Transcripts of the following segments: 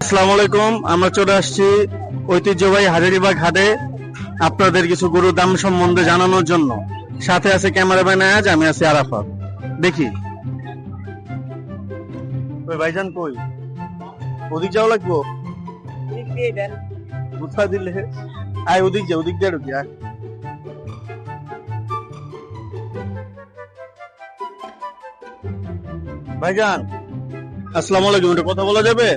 আসসালামু আলাইকুম। আমরা চলে আসছি ঐতিহ্যবাহী হাজারীবাগ হাটে আপনাদের কিছু গরুর দাম সম্বন্ধে জানানোর জন্য। সাথে আছে ক্যামেরাম্যান আয়াজ, আমি আছি আরাফাত। দেখি ওই ভাইজান কই, ওদিক যাওয়া লাগবো? কোথায় দিলে আয়, ওদিক যা, ওদিক যা ঢুকি আয়। ভাইজান আসসালামু আলাইকুম, একটু কথা বলা যাবে?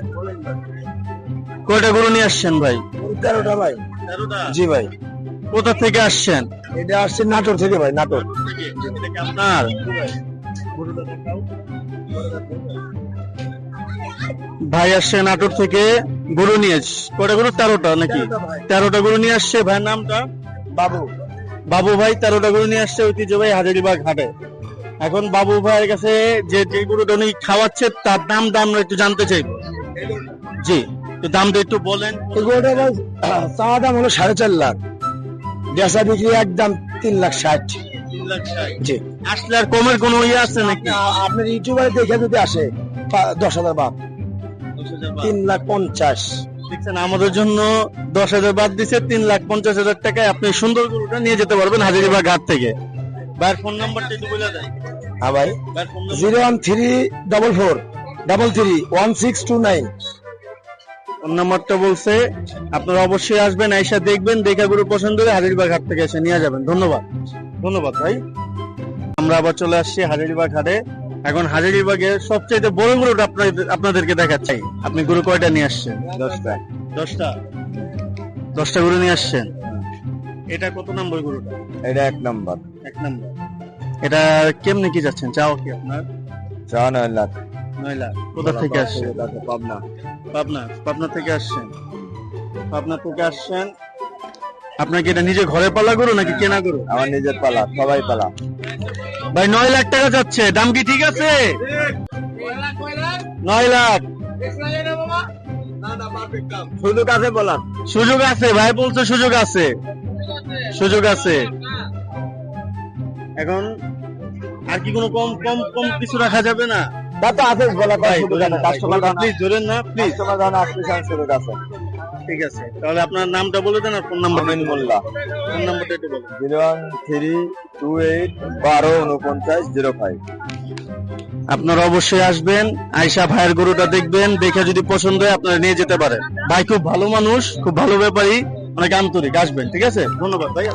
কয়টা গরু নিয়ে আসছেন ভাই? 13টা ভাই। 13টা? জি ভাই। কোথা থেকে আসছেন? এটা আসছে নাটোর থেকে ভাই, নাটোর। এটা কি আপনার? ভাই আসছে নাটোর থেকে গরু নিয়ে। কয়টা গরু? 13টা নাকি? 13টা গরু নিয়ে আসছে। ভাইয়ের নামটা? বাবু। বাবু ভাই 13টা গরু নিয়ে আসছে ঐতিহ্যবাহী হাজারীবাগ হাটে। এখন বাবু ভাইয়ের কাছে যে যে গরুটা উনি খাওয়াচ্ছে তার দাম আমরা একটু জানতে চাই। জি, দামটা একটু বলেন। এই গরুটা ভাই চাওয়া দাম হলো 4.5 লাখ, বেচা বিক্রি একদম 3,60,000। 3,60,000? জি। আসলে আর কমের কোনো ইয়ে আছে নাকি? আপনার ইউটিউবারে দেখে যদি আসে 10,000 বাদ, 3,50,000। দেখছেন, আমাদের জন্য 10,000 বাদ দিচ্ছে। 3,50,000 টাকায় আপনি সুন্দর গরুটা নিয়ে যেতে পারবেন হাজারীবাগ ঘাট থেকে। ভাইয়ের ফোন নাম্বারটা একটু বলে দেন। হ্যাঁ ভাই, ভাইয়ের ফোন নাম্বার? 01344331629। ফোন নাম্বারটা বলছে। আপনারা অবশ্যই আসবেন, আইসা দেখবেন, দেখা গরু পছন্দ হলে হাজারীবাগ ঘাট থেকে এসে নিয়ে যাবেন। ধন্যবাদ। ধন্যবাদ ভাই। আমরা আবার চলে আসছি হাজারীবাগ হাটে। এখন হাজারীবাগের সবচেয়ে বড় গরুটা আপনাদেরকে দেখাচ্ছি। আপনি গরু কয়টা নিয়ে আসছেন? 10টা। 10টা? 10টা গরু নিয়ে আসছেন। এটা কত নম্বর গরুটা? এটা 1 নাম্বার। 1 নম্বর। এটা কেমনে কি যাচ্ছেন? চাও কি আপনার? 9 লাখ। 9 লাখ। কোথা থেকে আসছেন? পাবনা। পাবনা থেকে আসছেন। পাবনা থেকে আসছেন। আপনার কি এটা নিজে ঘরে পালা গরু নাকি কেনা গরু? আমার নিজের পালা, সবাই পালা। ভাই 9 লাখ টাকা যাচ্ছে, দাম কি ঠিক আছে? 9 লাখ। সুযোগ আছে বলার। সুযোগ আছে ভাই, বলছে সুযোগ আছে। সুযোগ আছে। এখন আর কি কোনো কম কম কম কিছু রাখা যাবে না? তা তো আছে বলা, ভাই কাস্টমার প্লিজ ধরেন না, প্লিজ। কাস্টমার জানা আসছে, সুযোগ আছে। ঠিক আছে, তাহলে আপনার নামটা বলে দেন আর ফোন নাম্বার। আমিন মোল্লা। ফোন নাম্বারটা একটু বলুন। 01328124905। আপনারা অবশ্যই আসবেন, আয়শা ভাইয়ের গরুটা দেখবেন, দেখে যদি পছন্দ হয় আপনারা নিয়ে যেতে পারেন। ভাই খুব ভালো মানুষ, খুব ভালো ব্যাপারী, অনেক আন্তরিক। আসবেন, ঠিক আছে? ধন্যবাদ ভাই।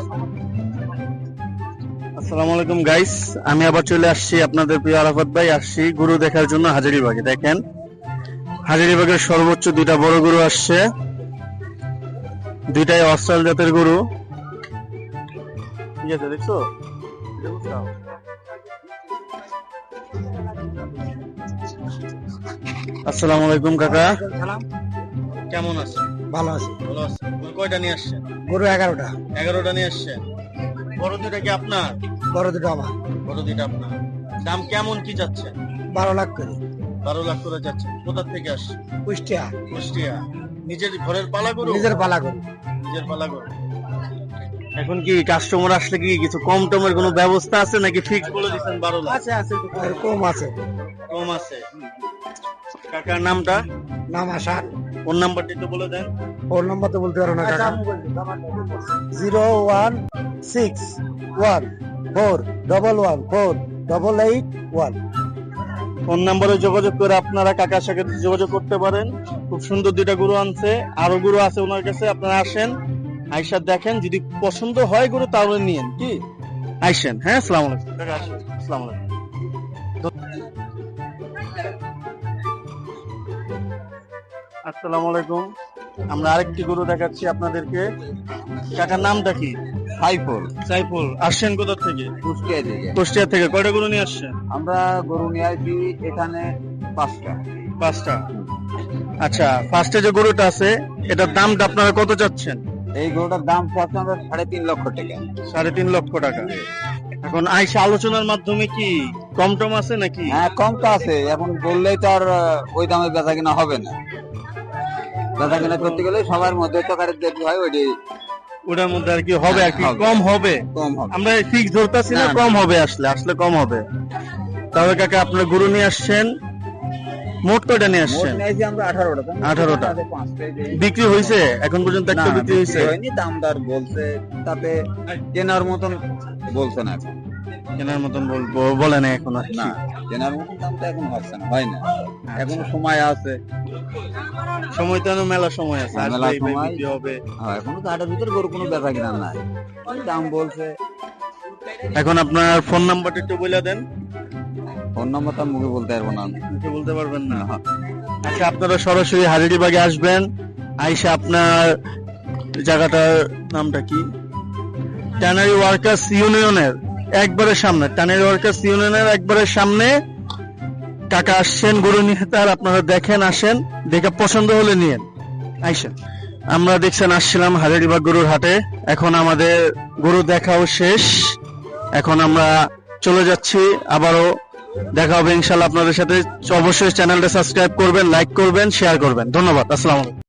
আসসালামু আলাইকুম গাইস, আমি আবার চলে আসছি আপনাদের প্রিয় আরাফাত ভাই। আসছি গরু দেখার জন্য হাজারীবাগে। দেখেন, হাজারীবাগের সর্বোচ্চ 2টা বড় গরু আসছে। 2টাই অস্ট্রাল জাতের গরু। ঠিক আছে, দেখছো? আসসালামু আলাইকুম কাকা, কেমন আছেন? ভালো আছে। ভালো আছেন। কয়টা নিয়ে আসছেন? গরু 11টা। 11টা নিয়ে আসছেন। বড় দুইটা কি আপনার? বড় দুটো আমার। বড় দুইটা আপনার। দাম কেমন কি যাচ্ছেন? 12 লাখ করে। 12 লাখ করে যাচ্ছেন। কোথা থেকে আসছে? কুষ্টিয়া। কুষ্টিয়া। নিজের ঘরের পালা গরু? নিজের পালা গরু। নিজের পালা গরু। এখন কি কাস্টমার আসলে কি কিছু কম টমের কোনো ব্যবস্থা আছে নাকি ফিক্স বলে দিচ্ছেন 12 লাখ? আছে আছে, কম আছে। কম আছে। কাকার নামটা? নাম আসার। ফোন নাম্বারটা একটু বলে দেন। ফোন নাম্বার তো বলতে পারো না কাকা। 01614114881। ফোন নাম্বারে যোগাযোগ করে আপনারা কাকার সাথে যোগাযোগ করতে পারেন। খুব সুন্দর 2টা গরু আনছে, আরো গরু আছে ওনার কাছে। আপনারা আসেন, আইসা দেখেন, যদি পছন্দ হয় গরু তাহলে নিয়েন। কি আইসেন? হ্যাঁ, আসসালামু আলাইকুম কাকা। আসেন। আসসালামু আলাইকুম। আসসালামু আলাইকুম। আমরা আরেকটি গরু দেখাচ্ছি আপনাদেরকে। কাকার নামটা কি? সাইফুল। সাইফুল। আসছেন কোথা থেকে? কুষ্টিয়া থেকে। কুষ্টিয়া থেকে। কয়টা গরু নিয়ে আসছেন? আমরা গরু নিয়ে আসি এখানে 5টা। 5টা। আচ্ছা, ফার্স্টে যে গরুটা আছে এটার দামটা আপনারা কত চাচ্ছেন? এই গরুটার দাম পড়ছে আমরা 3.5 লক্ষ টাকা। 3.5 লক্ষ টাকা। এখন আইসা আলোচনার মাধ্যমে কি কম টম আছে নাকি? হ্যাঁ, কম তো আছে। এখন বললেই তো আর ওই দামে বেচা কিনা হবে না। বেচা কিনা করতে গেলে সবার মধ্যে তো কারে যেতে হয়, ওটার মধ্যে আর কি হবে, আর কি কম হবে। কম হবে। আমরা ফিক্স ধরতেছি না, কম হবে। আসলে কম হবে। তাহলে কাকা আপনার গরু নিয়ে আসছেন, মোট কয়টা নিয়ে মোট আসছেন? নিয়েছি আমরা 18টা। 18টা। 5টাই দেই। বিক্রি হয়েছে এখন পর্যন্ত? একটা না, বিক্রি হয়েছে? হয়নি, দামদার বলছে, তাতে কেনার মতন বলছে না এখন। কেনার মতন বলে না এখন আর কি। না, কেনার মতন দামটা এখন হচ্ছে না, হয় না, এখনো সময় আছে। সময় তো এখনো মেলা সময় আছে, মেলা আসবে সময়। বিক্রি হবে। হ্যাঁ, এখনো তো হাটের ভিতরে গরু কোনো বেচা কিনা নাই, ওই দাম বলছে। এখন আপনার ফোন নাম্বারটা একটু বলে দেন। ফোন নাম্বারটা মুখে বলতে পারবো না। মুখে বলতে পারবেন না? আচ্ছা, আপনারা সরাসরি হাজারীবাগে আসবেন, আইসা আপনার জায়গাটার নামটা কি, ট্যানারি ওয়ার্কার্স ইউনিয়নের একবারে সামনে, ট্যানারি ওয়ার্কার্স ইউনিয়নের একবারে সামনে কাকা আসছেন গরু নিয়ে, তার আপনারা দেখেন, আসেন, দেখে পছন্দ হলে নিয়েন, আইসেন। আমরা দেখছেন আসছিলাম হাজারীবাগ গরুর হাটে, এখন আমাদের গরু দেখাও শেষ, এখন আমরা চলে যাচ্ছি। আবারও দেখা হবে ইনশাল্লাহ আপনাদের সাথে। অবশ্যই চ্যানেলটা সাবস্ক্রাইব করবেন, লাইক করবেন, শেয়ার করবেন। ধন্যবাদ, আসসালামু আলাইকুম।